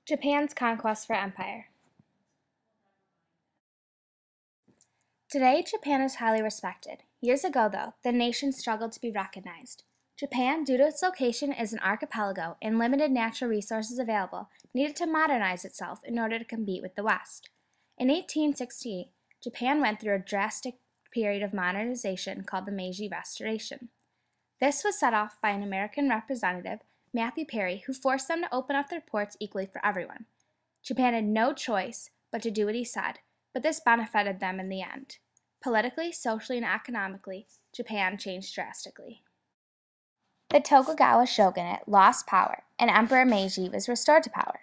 Japan's conquest for empire. Today, Japan is highly respected. Years ago, though, the nation struggled to be recognized. Japan, due to its location as an archipelago and limited natural resources available, needed to modernize itself in order to compete with the West. In 1868, Japan went through a drastic period of modernization called the Meiji Restoration. This was set off by an American representative, Matthew Perry, who forced them to open up their ports equally for everyone. Japan had no choice but to do what he said, but this benefited them in the end. Politically, socially, and economically, Japan changed drastically. The Tokugawa shogunate lost power, and Emperor Meiji was restored to power.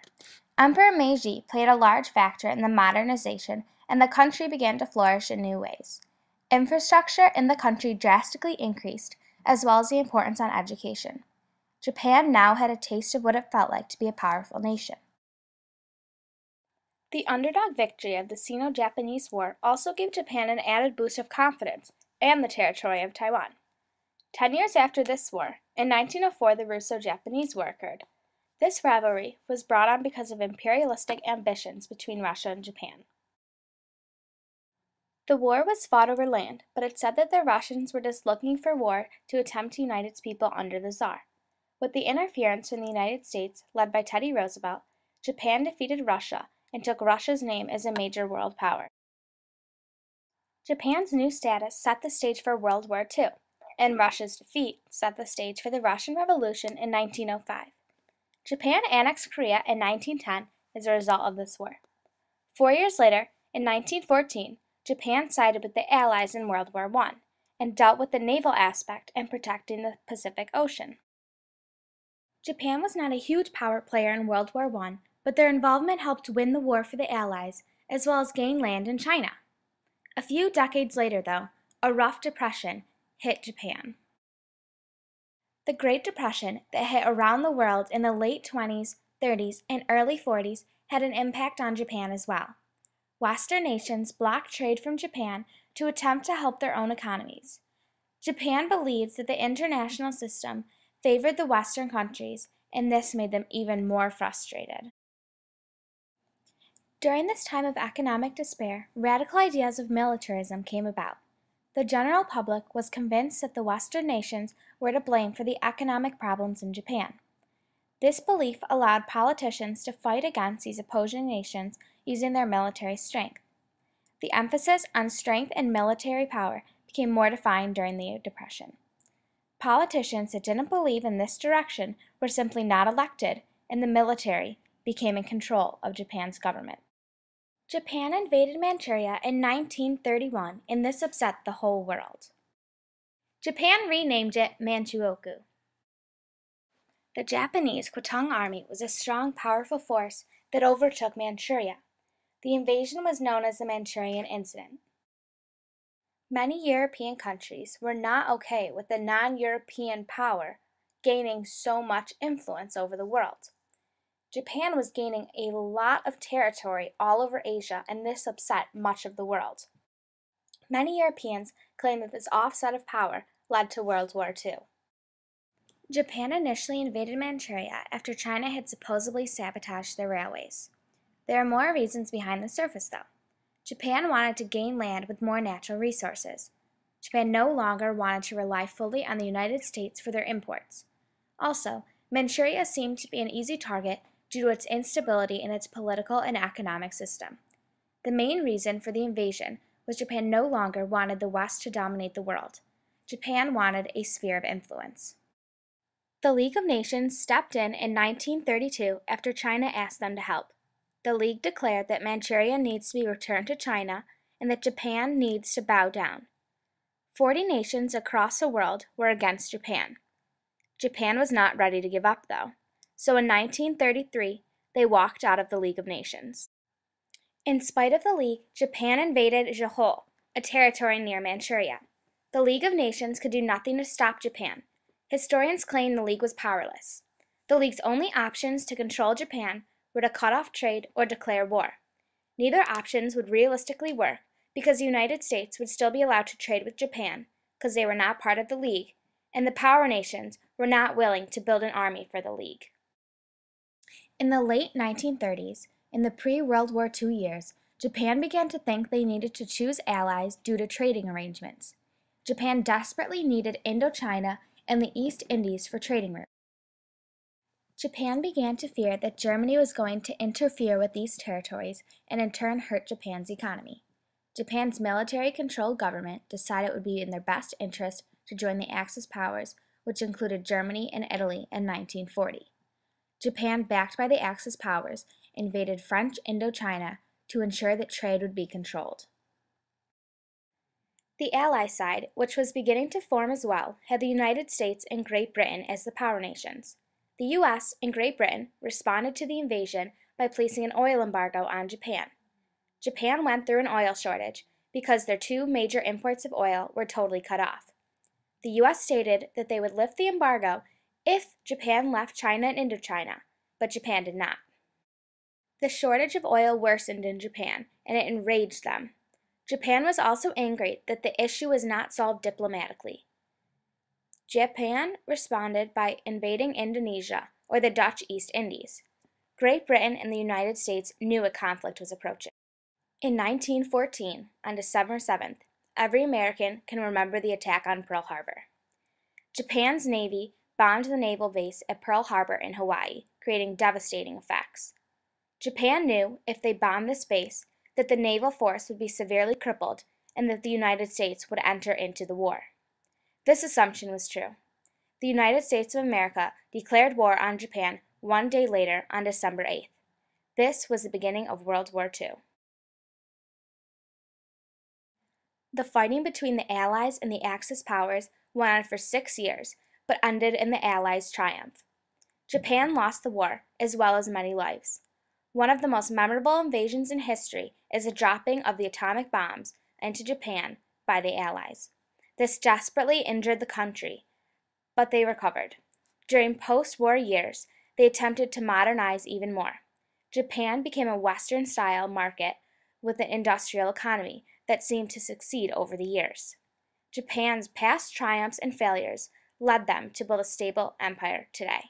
Emperor Meiji played a large factor in the modernization, and the country began to flourish in new ways. Infrastructure in the country drastically increased, as well as the importance on education. Japan now had a taste of what it felt like to be a powerful nation. The underdog victory of the Sino-Japanese War also gave Japan an added boost of confidence and the territory of Taiwan. 10 years after this war, in 1904, the Russo-Japanese War occurred. This rivalry was brought on because of imperialistic ambitions between Russia and Japan. The war was fought over land, but it's said that the Russians were just looking for war to attempt to unite its people under the Tsar. With the interference from the United States, led by Teddy Roosevelt, Japan defeated Russia and took Russia's name as a major world power. Japan's new status set the stage for World War II, and Russia's defeat set the stage for the Russian Revolution in 1905. Japan annexed Korea in 1910 as a result of this war. 4 years later, in 1914, Japan sided with the Allies in World War I and dealt with the naval aspect and protecting the Pacific Ocean. Japan was not a huge power player in World War I, but their involvement helped win the war for the Allies, as well as gain land in China. A few decades later, though, a rough depression hit Japan. The Great Depression that hit around the world in the late 20s, 30s, and early 40s had an impact on Japan as well. Western nations blocked trade from Japan to attempt to help their own economies. Japan believes that the international system favored the Western countries, and this made them even more frustrated. During this time of economic despair, radical ideas of militarism came about. The general public was convinced that the Western nations were to blame for the economic problems in Japan. This belief allowed politicians to fight against these opposing nations using their military strength. The emphasis on strength and military power became more defined during the Depression. Politicians that didn't believe in this direction were simply not elected, and the military became in control of Japan's government. Japan invaded Manchuria in 1931, and this upset the whole world. Japan renamed it Manchukuo. The Japanese Kwotung Army was a strong, powerful force that overtook Manchuria. The invasion was known as the Manchurian Incident. Many European countries were not okay with the non-European power gaining so much influence over the world. Japan was gaining a lot of territory all over Asia, and this upset much of the world. Many Europeans claim that this offset of power led to World War II. Japan initially invaded Manchuria after China had supposedly sabotaged their railways. There are more reasons behind the surface, though. Japan wanted to gain land with more natural resources. Japan no longer wanted to rely fully on the United States for their imports. Also, Manchuria seemed to be an easy target due to its instability in its political and economic system. The main reason for the invasion was Japan no longer wanted the West to dominate the world. Japan wanted a sphere of influence. The League of Nations stepped in 1932 after China asked them to help. The League declared that Manchuria needs to be returned to China and that Japan needs to bow down. 40 nations across the world were against Japan. Japan was not ready to give up, though. So in 1933, they walked out of the League of Nations. In spite of the League, Japan invaded Johor, a territory near Manchuria. The League of Nations could do nothing to stop Japan. Historians claim the League was powerless. The League's only options to control Japan were to cut off trade or declare war. Neither options would realistically work because the United States would still be allowed to trade with Japan because they were not part of the League, and the power nations were not willing to build an army for the League. In the late 1930s, in the pre-World War II years, Japan began to think they needed to choose allies due to trading arrangements. Japan desperately needed Indochina and the East Indies for trading routes. Japan began to fear that Germany was going to interfere with these territories and in turn hurt Japan's economy. Japan's military-controlled government decided it would be in their best interest to join the Axis powers, which included Germany and Italy in 1940. Japan, backed by the Axis powers, invaded French Indochina to ensure that trade would be controlled. The Ally side, which was beginning to form as well, had the United States and Great Britain as the power nations. The U.S. and Great Britain responded to the invasion by placing an oil embargo on Japan. Japan went through an oil shortage because their two major imports of oil were totally cut off. The U.S. stated that they would lift the embargo if Japan left China and Indochina, but Japan did not. The shortage of oil worsened in Japan, and it enraged them. Japan was also angry that the issue was not solved diplomatically. Japan responded by invading Indonesia, or the Dutch East Indies. Great Britain and the United States knew a conflict was approaching. In 1914, on December 7th, every American can remember the attack on Pearl Harbor. Japan's Navy bombed the naval base at Pearl Harbor in Hawaii, creating devastating effects. Japan knew if they bombed this base that the naval force would be severely crippled and that the United States would enter into the war. This assumption was true. The United States of America declared war on Japan one day later on December 8th. This was the beginning of World War II. The fighting between the Allies and the Axis powers went on for 6 years, but ended in the Allies' triumph. Japan lost the war, as well as many lives. One of the most memorable invasions in history is the dropping of the atomic bombs into Japan by the Allies. This desperately injured the country, but they recovered. During post-war years, they attempted to modernize even more. Japan became a Western-style market with an industrial economy that seemed to succeed over the years. Japan's past triumphs and failures led them to build a stable empire today.